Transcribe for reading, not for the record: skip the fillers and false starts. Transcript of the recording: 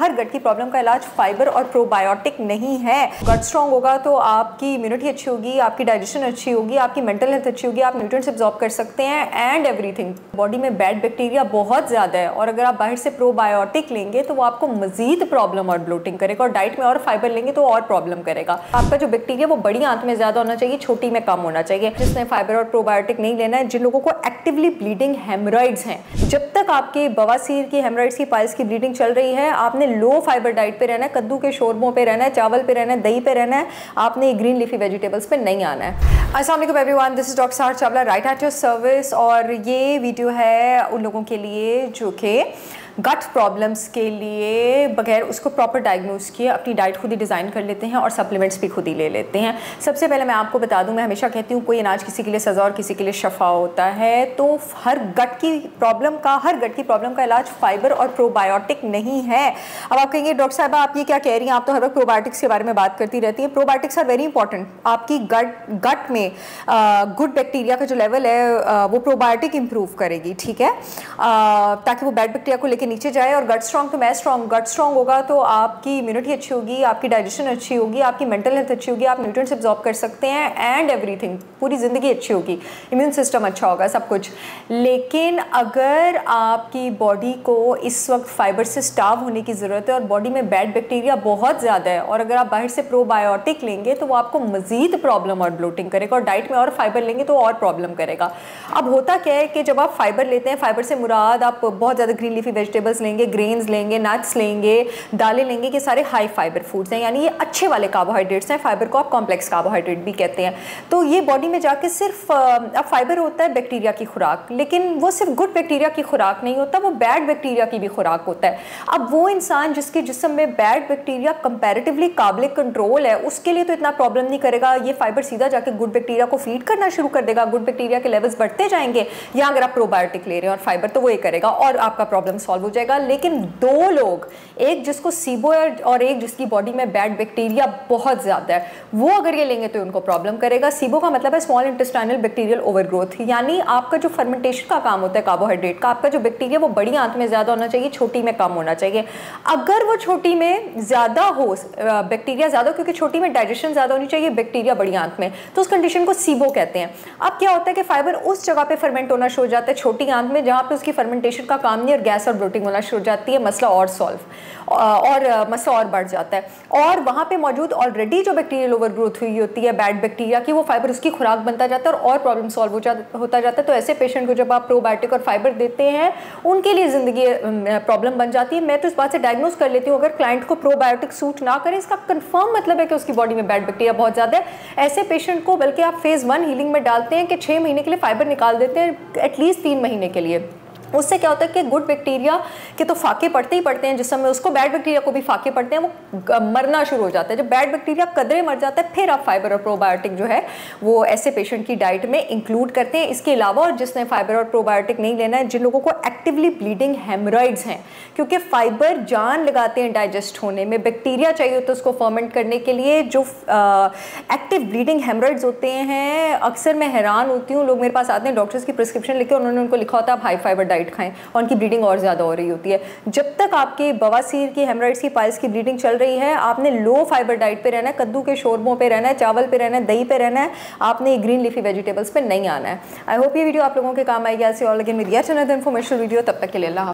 हर गट की प्रॉब्लम का इलाज फाइबर और प्रोबायोटिक नहीं है। गट स्ट्रॉन्ग होगा तो आपकी इम्यूनिटी अच्छी होगी, आपकी डाइजेशन अच्छी होगी, आपकी मेंटल हेल्थ अच्छी होगी, आप न्यूट्रिएंट्स एब्जॉर्ब कर सकते हैं एंड एवरीथिंग। बॉडी में बैड बैक्टीरिया बहुत ज़्यादा है और अगर आप बाहर से प्रोबायोटिक लेंगे तो वो आपको मजीद प्रॉब्लम और ब्लोटिंग करेगा और डाइट में और फाइबर लेंगे तो और प्रॉब्लम करेगा। आपका जो बैक्टीरिया वो बड़ी आंत में ज़्यादा होना चाहिए, छोटी में कम होना चाहिए। जिसने फाइबर और प्रोबायोटिक नहीं लेना है, जिन लोगों को एक्टिवली ब्लीडिंग हेमरॉइड्स हैं, जब तक आपके बवासीर की, हेमरॉइड्स की, पाइल्स की ब्लीडिंग चल रही है, आपने लो फाइबर डाइट पे रहना है, कद्दू के शोरबों पे रहना है, चावल पे रहना है, दही पे रहना है, आपने ग्रीन लीफी वेजिटेबल्स पे नहीं आना है। अस्सलाम वालेकुम everyone, this is doctor Sahar Chawla, right at your service. और ये वीडियो है उन लोगों के लिए जो कि गट प्रॉब्लम्स के लिए बगैर उसको प्रॉपर डायग्नोज किए अपनी डाइट खुद ही डिज़ाइन कर लेते हैं और सप्लीमेंट्स भी खुद ही ले लेते हैं। सबसे पहले मैं आपको बता दूं, मैं हमेशा कहती हूँ कोई अनाज किसी के लिए सज़ा और किसी के लिए शफा होता है। तो हर गट की प्रॉब्लम का इलाज फाइबर और प्रोबायोटिक नहीं है। अब आप कहेंगे डॉक्टर साहब आप ये क्या कह रही हैं, आप तो हर वक्त प्रोबायोटिक्स के बारे में बात करती रहती हैं। Probiotics are very important. आपकी गट में गुड बैक्टीरिया का जो लेवल है वो प्रोबायोटिक इंप्रूव करेगी, ठीक है, ताकि वो बैड बैक्टीरिया को नीचे जाए। और गट स्ट्रॉन्ग तो मैं स्ट्रॉन्ग, गट स्ट्रॉन्ग होगा तो आपकी इम्यूनिटी अच्छी होगी, आपकी डाइजेशन अच्छी होगी, आपकी मेंटल हेल्थ अच्छी होगी, आप न्यूट्रिएंट्स एब्जॉर्ब कर सकते हैं एंड एवरीथिंग, पूरी ज़िंदगी अच्छी होगी, इम्यून सिस्टम अच्छा होगा, सब कुछ। लेकिन अगर आपकी बॉडी को इस वक्त फाइबर से स्टार्व होने की ज़रूरत है और बॉडी में बैड बैक्टीरिया बहुत ज़्यादा है और अगर आप बाहर से प्रोबायोटिक लेंगे तो वो आपको मज़ीद प्रॉब्लम और ब्लोटिंग करेगा और डाइट में और फाइबर लेंगे तो और प्रॉब्लम करेगा। अब होता क्या है कि जब आप फाइबर लेते हैं, फाइबर से मुराद आप बहुत ज़्यादा ग्रीन लीफी वेजिटेबल्स लेंगे, ग्रेन्स लेंगे, नट्स लेंगे, दालें लेंगे, कि सारे हाई फाइबर फूड्स हैं, यानी ये अच्छे वाले कार्बोहाइड्रेट्स हैं। फाइबर को आप कॉम्प्लेक्स कार्बोहाइड्रेट भी कहते हैं। तो ये बॉडी में जाके सिर्फ अब फाइबर होता है बैक्टीरिया की खुराक, लेकिन वो सिर्फ गुड बैक्टीरिया की खुराक नहीं होता, वो बैड बैक्टीरिया की भी खुराक होता है। अब वो इंसान जिसके जिस्म में बैड बैक्टीरिया कंपैरेटिवली काबिल कंट्रोल है, उसके लिए तो इतना प्रॉब्लम नहीं करेगा। ये फाइबर सीधा जाके गुड बैक्टीरिया को फीड करना शुरू कर देगा, गुड बैक्टीरिया के लेवल्स बढ़ते जाएंगे। या अगर आप प्रोबायोटिक ले रहे हैं और फाइबर, तो वो ये करेगा और आपका प्रॉब्लम सॉल्व हो जाएगा। लेकिन दो लोग, एक जिसको सीबो है और एक जिसकी बॉडी में बैड बैक्टीरिया बहुत ज़्यादा है, वो अगर ये लेंगे तो उनको प्रॉब्लम करेगा। सीबो का मतलब है स्मॉल इंटेस्टाइनल बैक्टीरियल ओवरग्रोथ, यानी आपका जो फर्मेंटेशन का काम होता है कार्बोहाइड्रेट का, आपका जो बैक्टीरिया वो बड़ी आंत में ज़्यादा होना चाहिए, छोटी में कम होना चाहिए। अगर वो छोटी में ज़्यादा हो, बैक्टीरिया ज़्यादा, क्योंकि छोटी में डाइजेशन ज़्यादा होनी चाहिए, बैक्टीरिया बड़ी आंत में, तो उस कंडीशन को सीबो कहते हैं। अब क्या होता है कि फाइबर उस जगह पे फर्मेंट होना शुरू हो जाता है, छोटी आंत में, जहाँ पे उसकी फर्मेंटेशन का काम नहीं और गैस और ब्लोटिंग होना शुरू हो जाती है, मसला और सॉल्व और मसला और बढ़ जाता है। और वहाँ पे मौजूद ऑलरेडी जो बैक्टीरियल ओवरग्रोथ हुई होती है बैड बैक्टीरिया की, वो फाइबर उसकी खुराक बनता जाता है और प्रॉब्लम सॉल्व होता जाता है। तो ऐसे पेशेंट को जब आप प्रोबायोटिक और फाइबर देते हैं, उनके लिए ज़िंदगी प्रॉब्लम बन जाती है। मैं तो इस बात से डायग्नोज कर लेती हूँ, अगर क्लाइंट को प्रोबायोटिक सूट ना करे, इसका कंफर्म मतलब है कि उसकी बॉडी में बैड बैक्टीरिया बहुत ज़्यादा है। ऐसे पेशेंट को बल्कि आप फेज़ 1 हीलिंग में डालते हैं कि 6 महीने के लिए फाइबर निकाल देते हैं, एटलीस्ट 3 महीने के लिए। उससे क्या होता है कि गुड बैक्टीरिया के तो फाके पड़ते ही पड़ते हैं जिसमें, उसको बैड बैक्टीरिया को भी फाके पड़ते हैं, वो मरना शुरू हो जाता है। जब बैड बैक्टीरिया कदरे मर जाता है, फिर आप फाइबर और प्रोबायोटिक जो है वो ऐसे पेशेंट की डाइट में इंक्लूड करते हैं। इसके अलावा और जिसने फाइबर और प्रोबायोटिक नहीं लेना है, जिन लोगों को एक्टिवली ब्लीडिंग हेमरॉइड्स हैं, क्योंकि फाइबर जान लगाते हैं डाइजेस्ट होने में, बैक्टीरिया चाहिए होता है उसको फर्मेंट करने के लिए। जो एक्टिव ब्लीडिंग हेमरॉइड्स होते हैं, अक्सर मैं हैरान होती हूँ, लोग मेरे पास आते हैं डॉक्टर्स की प्रिस्क्रिप्शन लेके, उन्होंने उनको लिखा होता है आप हाई फाइबर डाइट खाएं, और उनकी ब्लीडिंग और ज़्यादा हो रही होती है। जब तक आपके बवासीर की, हेमरॉइड्स की, पाइल्स की ब्लीडिंग चल रही है, आपने लो फाइबर डाइट पे रहना है, कद्दू के शोरबों पे रहना है, चावल पे रहना है, दही पे रहना है, आपने ग्रीन लीफी वेजिटेबल्स पे नहीं आना है। आई होप ये वीडियो आप लोगों के काम आएगी। ऐसे और लेकिन with yet another informational video, तब तक के लिए अल्लाह।